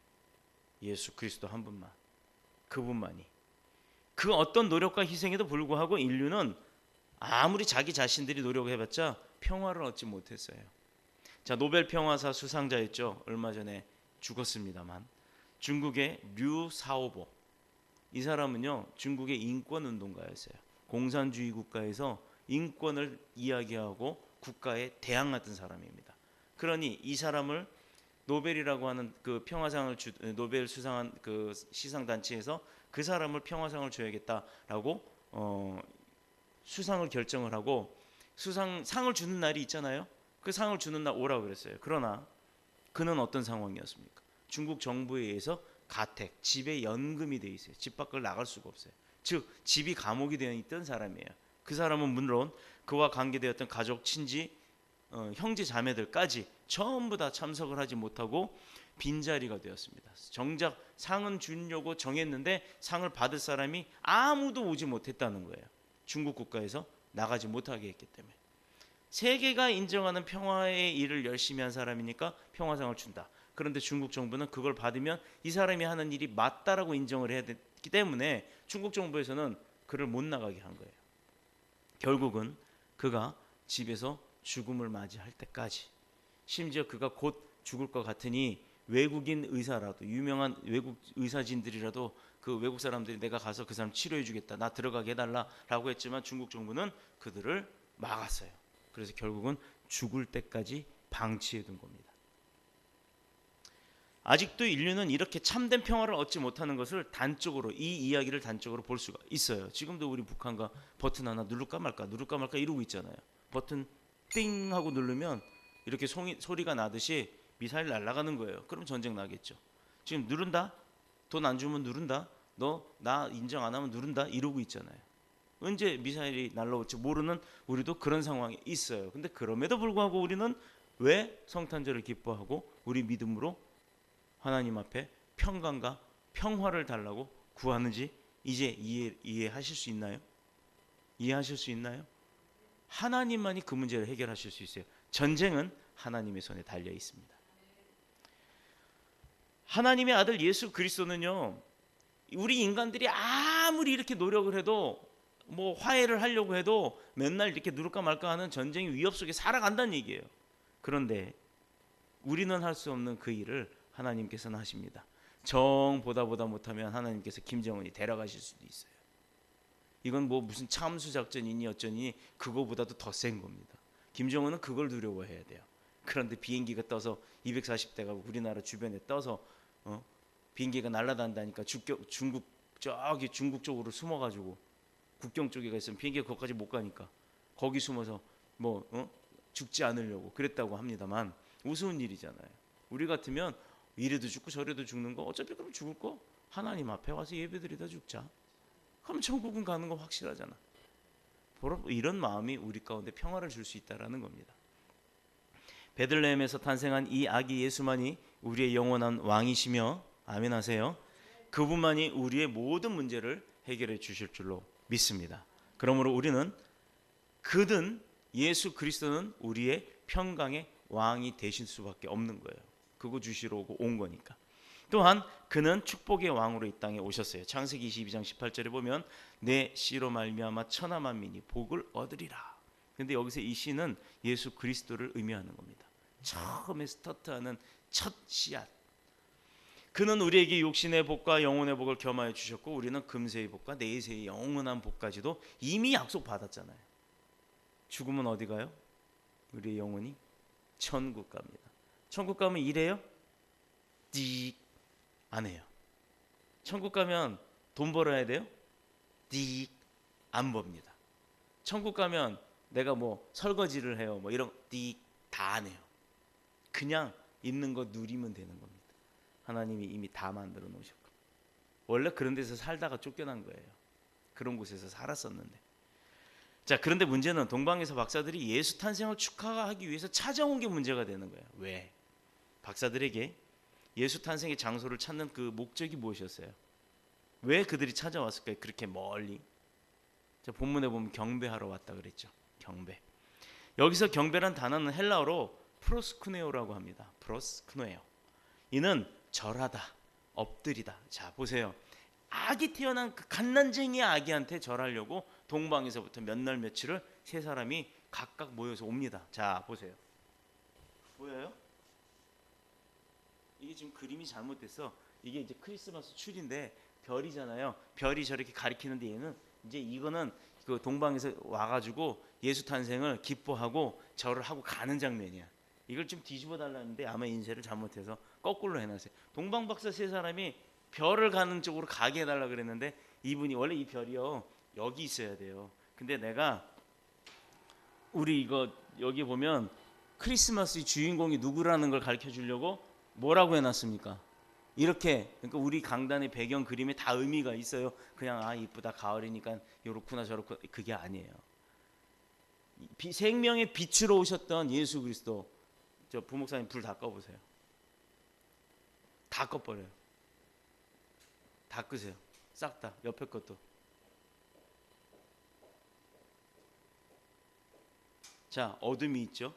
예수 그리스도 한 분만, 그분만이. 그 어떤 노력과 희생에도 불구하고 인류는 아무리 자기 자신들이 노력해봤자 평화를 얻지 못했어요. 자, 노벨 평화사 수상자였죠. 얼마 전에 죽었습니다만, 중국의 류 사오보. 이 사람은요, 중국의 인권 운동가였어요. 공산주의 국가에서 인권을 이야기하고 국가에 대항했던 사람입니다. 그러니 이 사람을 노벨이라고 하는 그 평화상을 노벨 수상한 그 시상 단체에서 그 사람을 평화상을 줘야겠다라고 수상을 결정을 하고, 상을 주는 날이 있잖아요. 그 상을 주는 날 오라고 그랬어요. 그러나 그는 어떤 상황이었습니까? 중국 정부에 의해서 가택, 집에 연금이 돼 있어요. 집 밖을 나갈 수가 없어요. 즉 집이 감옥이 되어 있던 사람이에요. 그 사람은 물론 그와 관계되었던 가족, 친지, 형제 자매들까지 전부 다 참석을 하지 못하고 빈자리가 되었습니다. 정작 상은 주려고 정했는데 상을 받을 사람이 아무도 오지 못했다는 거예요. 중국 국가에서 나가지 못하게 했기 때문에. 세계가 인정하는 평화의 일을 열심히 한 사람이니까 평화상을 준다. 그런데 중국 정부는 그걸 받으면 이 사람이 하는 일이 맞다라고 인정을 해야 되기 때문에 중국 정부에서는 그를 못 나가게 한 거예요. 결국은 그가 집에서 죽음을 맞이할 때까지, 심지어 그가 곧 죽을 것 같으니 외국인 의사라도, 유명한 외국 의사진들이라도 그 외국 사람들이 내가 가서 그 사람 치료해 주겠다, 나 들어가게 해달라라고 했지만 중국 정부는 그들을 막았어요. 그래서 결국은 죽을 때까지 방치해 둔 겁니다. 아직도 인류는 이렇게 참된 평화를 얻지 못하는 것을 단적으로, 이 이야기를 단적으로 볼 수가 있어요. 지금도 우리 북한과 버튼 하나 누를까 말까 이러고 있잖아요. 버튼 띵 하고 누르면 이렇게 소리가 나듯이 미사일 날아가는 거예요. 그럼 전쟁 나겠죠. 지금 누른다, 돈 안 주면 누른다, 너 나 인정 안 하면 누른다 이러고 있잖아요. 언제 미사일이 날라올지 모르는 우리도 그런 상황에 있어요. 근데 그럼에도 불구하고 우리는 왜 성탄절을 기뻐하고 우리 믿음으로 하나님 앞에 평강과 평화를 달라고 구하는지 이제 이해하실 수 있나요? 이해하실 수 있나요? 하나님만이 그 문제를 해결하실 수 있어요. 전쟁은 하나님의 손에 달려 있습니다. 하나님의 아들 예수 그리스도는요, 우리 인간들이 아무리 이렇게 노력을 해도 뭐 화해를 하려고 해도 맨날 이렇게 누를까 말까 하는 전쟁의 위협 속에 살아간다는 얘기예요. 그런데 우리는 할 수 없는 그 일을 하나님께서는 하십니다. 보다 못하면 하나님께서 김정은이 데려가실 수도 있어요. 이건 뭐 무슨 참수 작전이니 어쩌니 그거보다도 더 센 겁니다. 김정은은 그걸 두려워해야 돼요. 그런데 비행기가 떠서 240대가 우리나라 주변에 떠서 비행기가 날아다닌다니까 중국 쪽으로 숨어가지고 국경 쪽에 있으면 비행기가 거기까지 못 가니까 거기 숨어서 죽지 않으려고 그랬다고 합니다만 우스운 일이잖아요. 우리 같으면 이래도 죽고 저래도 죽는 거 어차피 그럼 죽을 거 하나님 앞에 와서 예배드리다 죽자. 그럼 천국은 가는 거 확실하잖아. 이런 마음이 우리 가운데 평화를 줄 수 있다라는 겁니다. 베들레헴에서 탄생한 이 아기 예수만이 우리의 영원한 왕이시며, 아멘 하세요. 그분만이 우리의 모든 문제를 해결해 주실 줄로 믿습니다. 그러므로 우리는 예수 그리스도는 우리의 평강의 왕이 되실 수밖에 없는 거예요. 그거 주시러 온 거니까. 또한 그는 축복의 왕으로 이 땅에 오셨어요. 창세기 22장 18절에 보면 내 씨로 말미암아 천하 만민이 복을 얻으리라. 근데 여기서 이 씨는 예수 그리스도를 의미하는 겁니다. 처음에 스타트하는 첫 씨앗. 그는 우리에게 육신의 복과 영혼의 복을 겸하여 주셨고 우리는 금세의 복과 내세의 영원한 복까지도 이미 약속받았잖아요. 죽으면 어디 가요? 우리의 영혼이 천국 갑니다. 천국 가면 일해요? 안 해요. 천국 가면 돈 벌어야 돼요? 안 법니다. 천국 가면 내가 뭐 설거지를 해요, 뭐 이런 다 안 해요. 그냥 있는 거 누리면 되는 겁니다. 하나님이 이미 다 만들어 놓으셨고 원래 그런 데서 살다가 쫓겨난 거예요. 그런 곳에서 살았었는데. 자, 그런데 문제는 동방에서 박사들이 예수 탄생을 축하하기 위해서 찾아온 게 문제가 되는 거예요. 왜? 박사들에게 예수 탄생의 장소를 찾는 그 목적이 무엇이었어요? 왜 그들이 찾아왔을까요? 그렇게 멀리. 자, 본문에 보면 경배하러 왔다 그랬죠. 경배. 여기서 경배란 단어는 헬라어로 프로스쿠네오라고 합니다. 프로스쿠네오. 이는 절하다, 엎드리다. 자, 보세요. 아기 태어난 그 갓난쟁이 아기한테 절하려고 동방에서부터 몇 날 며칠을 세 사람이 각각 모여서 옵니다. 자, 보세요. 보여요? 이게 지금 그림이 잘못됐어. 이게 이제 크리스마스 추리인데 별이잖아요. 별이 저렇게 가리키는데 얘는 이제 이거는 그 동방에서 와가지고 예수 탄생을 기뻐하고 절을 하고 가는 장면이야. 이걸 좀 뒤집어 달라는데 아마 인쇄를 잘못해서 거꾸로 해놨어요. 동방 박사 세 사람이 별을 가는 쪽으로 가게 해달라 그랬는데 이분이 원래 이 별이요 여기 있어야 돼요. 근데 내가 우리 이거 여기 보면 크리스마스의 주인공이 누구라는 걸 가르쳐 주려고 뭐라고 해놨습니까? 이렇게 그러니까 우리 강단의 배경 그림에 다 의미가 있어요. 그냥 아 이쁘다 가을이니까 요렇구나 저렇구나 그게 아니에요. 생명의 빛으로 오셨던 예수 그리스도. 저 부목사님 불 다 꺼보세요. 다 꺼버려요. 다 끄세요. 싹 다 옆에 것도. 자, 어둠이 있죠.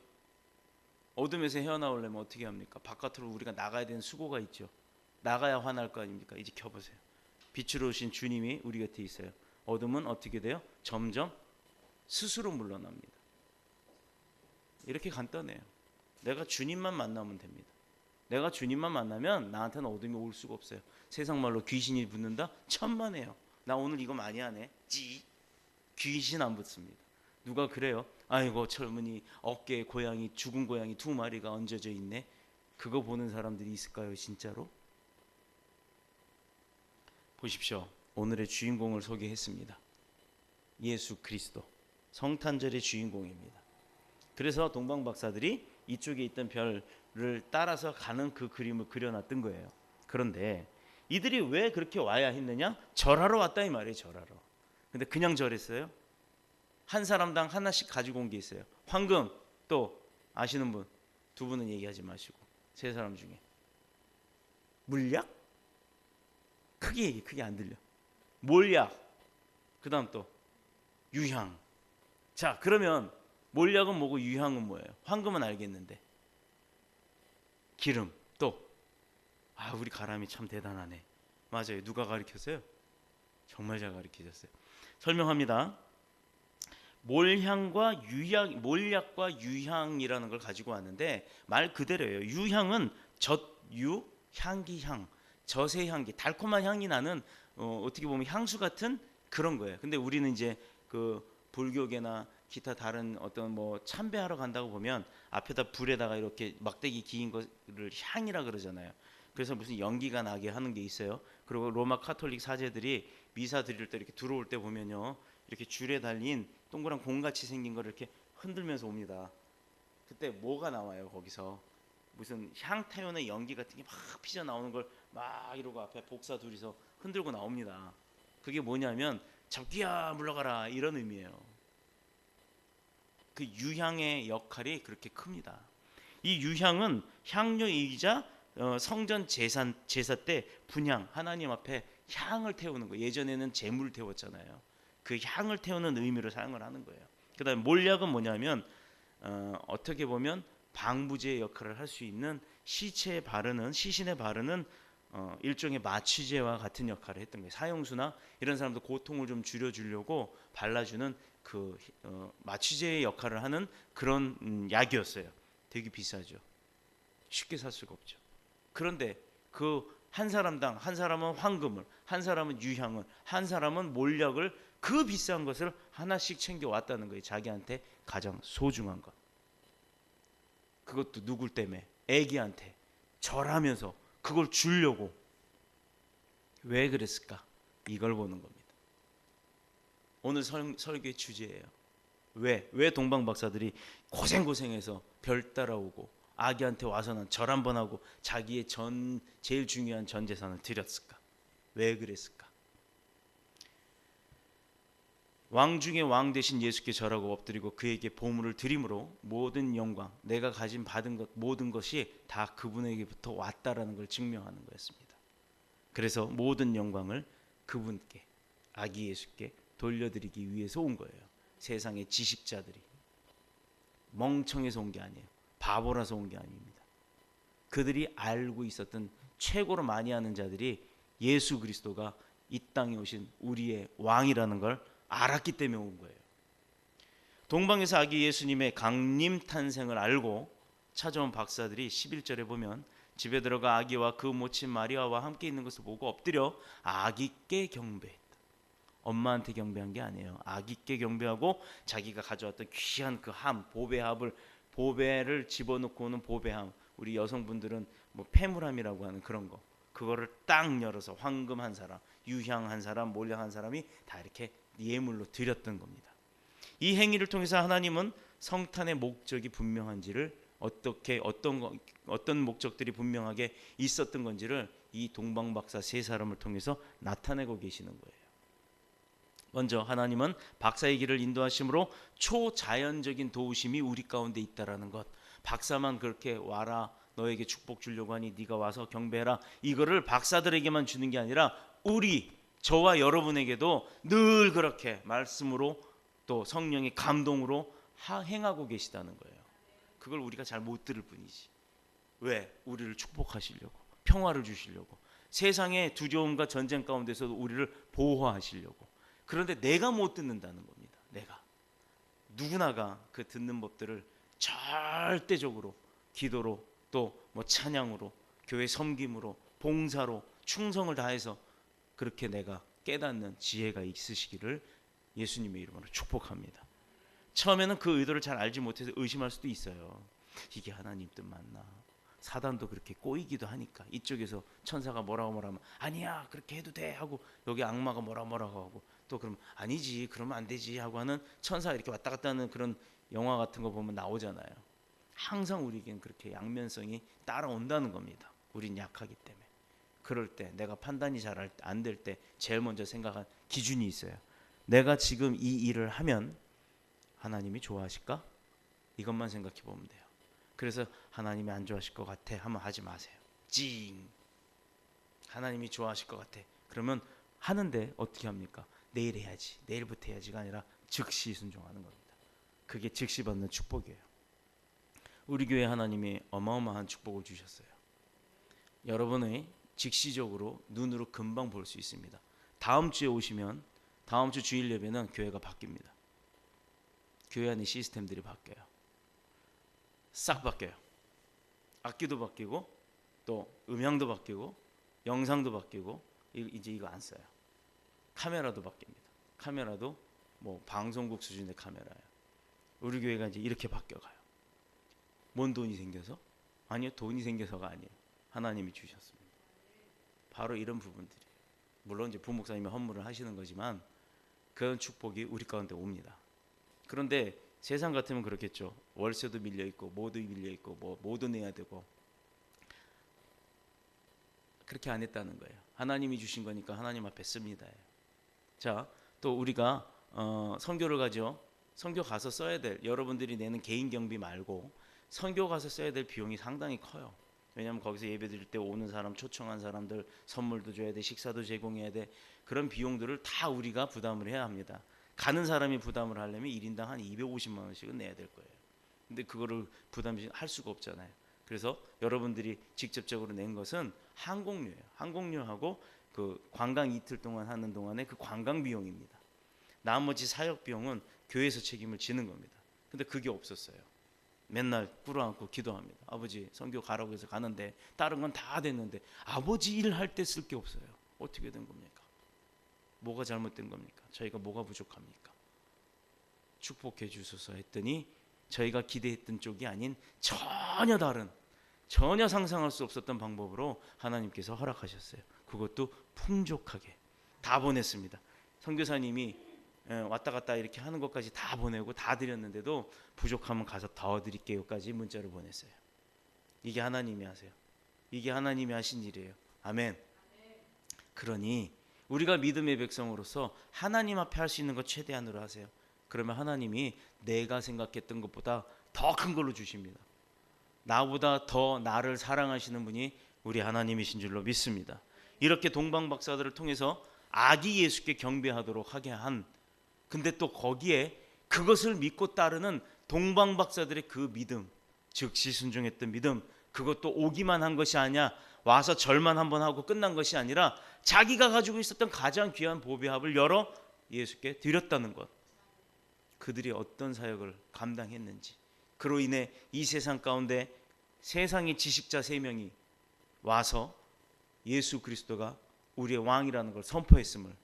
어둠에서 헤어나오려면 어떻게 합니까? 바깥으로 우리가 나가야 되는 수고가 있죠. 나가야 화날 거 아닙니까? 이제 켜보세요. 빛으로 오신 주님이 우리 곁에 있어요. 어둠은 어떻게 돼요? 점점 스스로 물러납니다. 이렇게 간단해요. 내가 주님만 만나면 됩니다. 내가 주님만 만나면 나한테는 어둠이 올 수가 없어요. 세상 말로 귀신이 붙는다? 천만에요. 나 오늘 이거 많이 하네. 귀신 안 붙습니다. 누가 그래요? 아이고 젊은이 어깨에 고양이 죽은 고양이 2마리가 얹어져 있네. 그거 보는 사람들이 있을까요? 진짜로? 보십시오. 오늘의 주인공을 소개했습니다. 예수 그리스도. 성탄절의 주인공입니다. 그래서 동방박사들이 이쪽에 있던 별을 따라서 가는 그 그림을 그려놨던 거예요. 그런데 이들이 왜 그렇게 와야 했느냐? 절하러 왔다 이 말이에요. 절하러. 근데 그냥 절했어요? 한 사람당 하나씩 가지고 온 게 있어요. 황금. 또 아시는 분? 2분은 얘기하지 마시고 3사람 중에 물약? 크게 얘기, 크게 안 들려. 몰약. 그 다음 또 유향. 자, 그러면 몰약은 뭐고 유향은 뭐예요? 황금은 알겠는데 기름. 또 우리 가람이 참 대단하네. 맞아요. 누가 가르쳤어요? 정말 잘 가르치셨어요. 설명합니다. 몰약과 유향이라는 걸 가지고 왔는데 말 그대로예요. 유향은 젖유, 향기향, 젖의 향기, 달콤한 향이 나는 어떻게 보면 향수 같은 그런 거예요. 근데 우리는 이제 그 불교계나 기타 다른 어떤 뭐 참배하러 간다고 보면 앞에다 불에다가 이렇게 막대기 기인 거를 향이라 그러잖아요. 그래서 무슨 연기가 나게 하는 게 있어요. 그리고 로마 카톨릭 사제들이 미사 드릴 때 이렇게 들어올 때 보면요, 이렇게 줄에 달린 동그란 공같이 생긴 거를 이렇게 흔들면서 옵니다. 그때 뭐가 나와요? 거기서 무슨 향 타연의 연기 같은 게 막 피져 나오는 걸 막 이러고 앞에 복사 둘이서 흔들고 나옵니다. 그게 뭐냐면 잡기야 물러가라 이런 의미예요. 그 유향의 역할이 그렇게 큽니다. 이 유향은 향료이자 성전 제사 때 분향, 하나님 앞에 향을 태우는 거. 예전에는 재물을 태웠잖아요. 그 향을 태우는 의미로 사용을 하는 거예요. 그다음에 몰약은 뭐냐면 어떻게 보면 방부제의 역할을 할 수 있는 시신에 바르는 일종의 마취제와 같은 역할을 했던 거예요. 사형수나 이런 사람들 고통을 좀 줄여주려고 발라주는 그 마취제의 역할을 하는 그런 약이었어요. 되게 비싸죠. 쉽게 살 수가 없죠. 그런데 그 한 사람당, 한 사람은 황금을, 한 사람은 유향을, 한 사람은 몰약을, 그 비싼 것을 하나씩 챙겨 왔다는 거예요. 자기한테 가장 소중한 것. 그것도 누굴 때문에? 애기한테 절하면서 그걸 주려고. 왜 그랬을까? 이걸 보는 겁니다. 오늘 설교의 주제예요. 왜 동방박사들이 고생해서 별 따라오고 아기한테 와서는 절 한번 하고 자기의 제일 중요한 전 재산을 드렸을까? 왜 그랬을까? 왕 중에 왕 되신 예수께 절하고 엎드리고 그에게 보물을 드림으로 모든 영광, 내가 받은 것 모든 것이 다 그분에게부터 왔다라는 걸 증명하는 거였습니다. 그래서 모든 영광을 그분께, 아기 예수께 돌려드리기 위해서 온 거예요. 세상의 지식자들이 멍청해서 온 게 아니에요. 바보라서 온 게 아닙니다. 그들이 알고 있었던, 최고로 많이 아는 자들이 예수 그리스도가 이 땅에 오신 우리의 왕이라는 걸 알았기 때문에 온 거예요. 동방에서 아기 예수님의 강림 탄생을 알고 찾아온 박사들이 11절에 보면 집에 들어가 아기와 그 모친 마리아와 함께 있는 것을 보고 엎드려 아기께 경배했다. 엄마한테 경배한 게 아니에요. 아기께 경배하고 자기가 가져왔던 귀한 그 보배를 집어넣고 오는 보배함, 우리 여성분들은 뭐 폐물함이라고 하는 그런 거, 그거를 딱 열어서 황금 한 사람, 유향 한 사람, 몰약 한 사람이 다 이렇게 예물로 드렸던 겁니다. 이 행위를 통해서 하나님은 성탄의 목적이 분명한지를 어떤 목적들이 분명하게 있었던 건지를 이 동방박사 세 사람을 통해서 나타내고 계시는 거예요. 먼저 하나님은 박사의 길을 인도하심으로 초자연적인 도우심이 우리 가운데 있다라는 것. 박사만 그렇게 와라, 너에게 축복 주려고 하니 네가 와서 경배해라, 이거를 박사들에게만 주는 게 아니라 저와 여러분에게도 늘 그렇게 말씀으로 또 성령의 감동으로 행하고 계시다는 거예요. 그걸 우리가 잘 못 들을 뿐이지. 왜? 우리를 축복하시려고, 평화를 주시려고, 세상의 두려움과 전쟁 가운데서도 우리를 보호하시려고. 그런데 내가 못 듣는다는 겁니다. 내가. 누구나가 그 듣는 법들을 절대적으로 기도로 또 뭐 찬양으로, 교회 섬김으로, 봉사로, 충성을 다해서 그렇게 내가 깨닫는 지혜가 있으시기를 예수님의 이름으로 축복합니다. 처음에는 그 의도를 잘 알지 못해서 의심할 수도 있어요. 이게 하나님 뜻 맞나? 사단도 그렇게 꼬이기도 하니까 이쪽에서 천사가 뭐라고 하면 아니야 그렇게 해도 돼 하고, 여기 악마가 뭐라고 하고, 또 그러면 아니지 그러면 안 되지 하고 하는 천사가 이렇게 왔다 갔다 하는 그런 영화 같은 거 보면 나오잖아요. 항상 우리에겐 그렇게 양면성이 따라온다는 겁니다. 우린 약하기 때문에. 그럴 때 내가 판단이 잘 안 될 때 제일 먼저 생각한 기준이 있어요. 내가 지금 이 일을 하면 하나님이 좋아하실까? 이것만 생각해 보면 돼요. 그래서 하나님이 안 좋아하실 것 같아 하면 하지 마세요. 찡. 하나님이 좋아하실 것 같아. 그러면 하는데 어떻게 합니까? 내일 해야지, 내일부터 해야지가 아니라 즉시 순종하는 겁니다. 그게 즉시 받는 축복이에요. 우리 교회 하나님이 어마어마한 축복을 주셨어요. 여러분의 즉시적으로 눈으로 금방 볼 수 있습니다. 다음 주에 오시면 다음 주 주일 예배는 교회가 바뀝니다. 교회 안의 시스템들이 바뀌어요. 싹 바뀌어요. 악기도 바뀌고 또 음향도 바뀌고 영상도 바뀌고, 이제 이거 안 써요. 카메라도 바뀝니다. 카메라도 뭐 방송국 수준의 카메라예요. 우리 교회가 이제 이렇게 바뀌어가요. 뭔 돈이 생겨서? 아니요, 돈이 생겨서가 아니에요. 하나님이 주셨습니다. 바로 이런 부분들이에요. 물론 이제 부목사님이 헌물을 하시는 거지만 그런 축복이 우리 가운데 옵니다. 그런데 세상 같으면 그렇겠죠. 월세도 밀려 있고 뭐도 밀려 있고 뭐 뭐도 내야 되고. 그렇게 안 했다는 거예요. 하나님이 주신 거니까 하나님 앞에 씁니다. 자, 또 우리가 선교를 가죠. 선교 가서 써야 될, 여러분들이 내는 개인 경비 말고 선교 가서 써야 될 비용이 상당히 커요. 왜냐하면 거기서 예배 드릴 때 오는 사람, 초청한 사람들 선물도 줘야 돼, 식사도 제공해야 돼. 그런 비용들을 다 우리가 부담을 해야 합니다. 가는 사람이 부담을 하려면 1인당 한 250만 원씩은 내야 될 거예요. 근데 그거를 부담할 수가 없잖아요. 그래서 여러분들이 직접적으로 낸 것은 항공료예요. 항공료하고 그 관광 이틀 동안 하는 동안에 그 관광 비용입니다. 나머지 사역 비용은 교회에서 책임을 지는 겁니다. 근데 그게 없었어요. 맨날 꿇어앉고 기도합니다. 아버지 선교 가라고 해서 가는데 다른 건 다 됐는데 아버지 일할 때 쓸 게 없어요. 어떻게 된 겁니까? 뭐가 잘못된 겁니까? 저희가 뭐가 부족합니까? 축복해 주소서 했더니 저희가 기대했던 쪽이 아닌 전혀 다른, 전혀 상상할 수 없었던 방법으로 하나님께서 허락하셨어요. 그것도 풍족하게 다 보냈습니다. 선교사님이 왔다 갔다 이렇게 하는 것까지 다 보내고 다 드렸는데도 부족하면 가서 더 드릴게요까지 문자를 보냈어요. 이게 하나님이 하세요. 이게 하나님이 하신 일이에요. 아멘. 그러니 우리가 믿음의 백성으로서 하나님 앞에 할 수 있는 것 최대한으로 하세요. 그러면 하나님이 내가 생각했던 것보다 더 큰 걸로 주십니다. 나보다 더 나를 사랑하시는 분이 우리 하나님이신 줄로 믿습니다. 이렇게 동방박사들을 통해서 아기 예수께 경배하도록 하게 한, 근데 또 거기에 그것을 믿고 따르는 동방박사들의 그 믿음, 즉시 순종했던 믿음, 그것도 오기만 한 것이 아니야, 와서 절만 한번 하고 끝난 것이 아니라 자기가 가지고 있었던 가장 귀한 보배합을 열어 예수께 드렸다는 것. 그들이 어떤 사역을 감당했는지, 그로 인해 이 세상 가운데 세상의 지식자 3명이 와서 예수 그리스도가 우리의 왕이라는 걸 선포했음을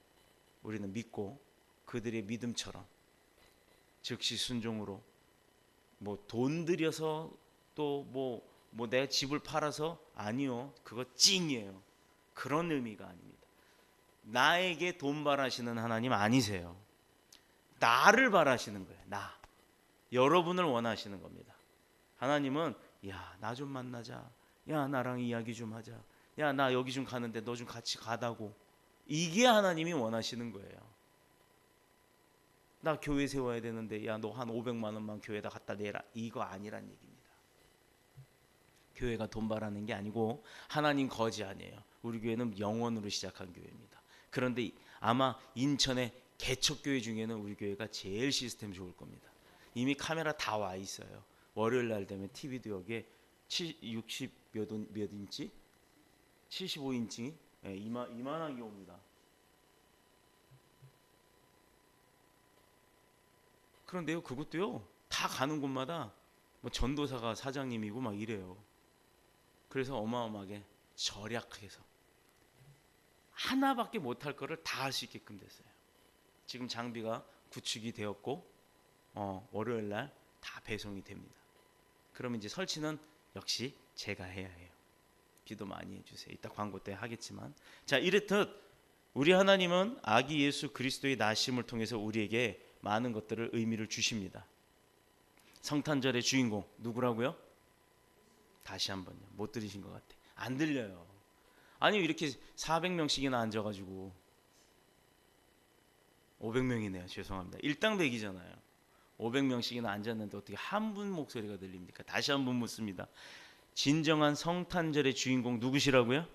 우리는 믿고 그들의 믿음처럼 즉시 순종으로 뭐 돈 들여서 또 뭐 내 집을 팔아서, 아니요, 그거 찡이에요. 그런 의미가 아닙니다. 나에게 돈 바라시는 하나님 아니세요. 나를 바라시는 거예요. 나, 여러분을 원하시는 겁니다. 하나님은 야, 나 좀 만나자, 야, 나랑 이야기 좀 하자, 야, 나 여기 좀 가는데 너 좀 같이 가다고. 이게 하나님이 원하시는 거예요. 나 교회 세워야 되는데 야, 너 한 500만 원만 교회에다 갖다 내라. 이거 아니란 얘기입니다. 교회가 돈 바라는 게 아니고 하나님 거지 아니에요. 우리 교회는 영원으로 시작한 교회입니다. 그런데 아마 인천의 개척교회 중에는 우리 교회가 제일 시스템 좋을 겁니다. 이미 카메라 다 와 있어요. 월요일 날 되면 TV도 여기에 60 몇 인치? 75인치? 네, 이만하게 옵니다. 그런데요, 그것도요, 다 가는 곳마다 뭐 전도사가 사장님이고 막 이래요. 그래서 어마어마하게 절약해서 하나밖에 못할 거를 다 할 수 있게끔 됐어요. 지금 장비가 구축이 되었고 월요일 날 다 배송이 됩니다. 그러면 이제 설치는 역시 제가 해야 해요. 기도 많이 해주세요. 이따 광고 때 하겠지만, 자, 이렇듯 우리 하나님은 아기 예수 그리스도의 나심을 통해서 우리에게 많은 것들을 의미를 주십니다. 성탄절의 주인공 누구라고요? 다시 한번요. 못 들으신 것 같아. 안 들려요. 아니 이렇게 400명씩이나 앉아가지고 500명이네요. 죄송합니다. 일당백이잖아요. 500명씩이나 앉았는데 어떻게 한 분 목소리가 들립니까? 다시 한 번 묻습니다. 진정한 성탄절의 주인공 누구시라고요?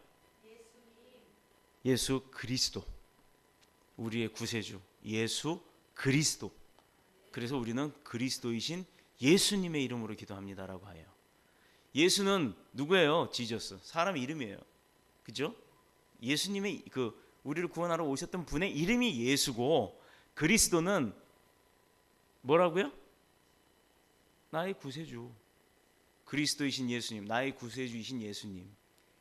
예수 그리스도. 우리의 구세주 예수 그리스도. 그래서 우리는 그리스도이신 예수님의 이름으로 기도합니다라고 해요. 예수는 누구예요? 지저스. 사람 이름이에요. 그죠? 예수님의 우리를 구원하러 오셨던 분의 이름이 예수고, 그리스도는 뭐라고요? 나의 구세주. 그리스도이신 예수님, 나의 구세주이신 예수님의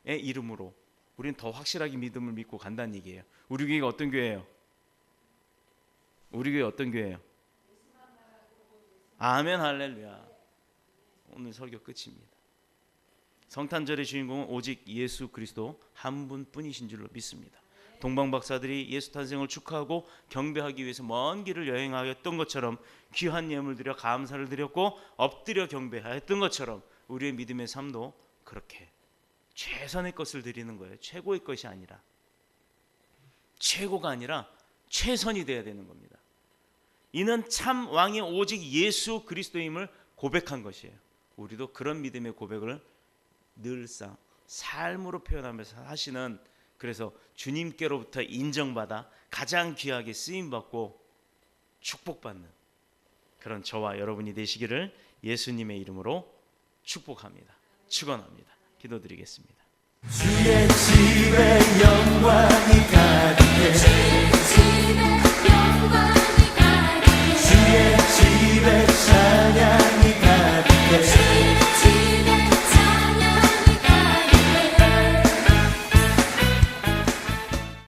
이름으로 우리는 더 확실하게 믿음을 믿고 간다는 얘기예요. 우리 교회가 어떤 교회예요? 우리 교회 어떤 교회예요? 아멘 할렐루야. 오늘 설교 끝입니다. 성탄절의 주인공은 오직 예수 그리스도 한 분뿐이신 줄로 믿습니다. 동방 박사들이 예수 탄생을 축하하고 경배하기 위해서 먼 길을 여행하였던 것처럼 귀한 예물 드려 감사를 드렸고 엎드려 경배하였던 것처럼 우리의 믿음의 삶도 그렇게 최선의 것을 드리는 거예요. 최고의 것이 아니라, 최고가 아니라 최선이 돼야 되는 겁니다. 이는 참 왕이 오직 예수 그리스도임을 고백한 것이에요. 우리도 그런 믿음의 고백을 늘상 삶으로 표현하면서 하시는, 그래서 주님께로부터 인정받아 가장 귀하게 쓰임받고 축복받는 그런 저와 여러분이 되시기를 예수님의 이름으로 축복합니다. 축원합니다. 기도드리겠습니다. 주의 집에 영광이 가득해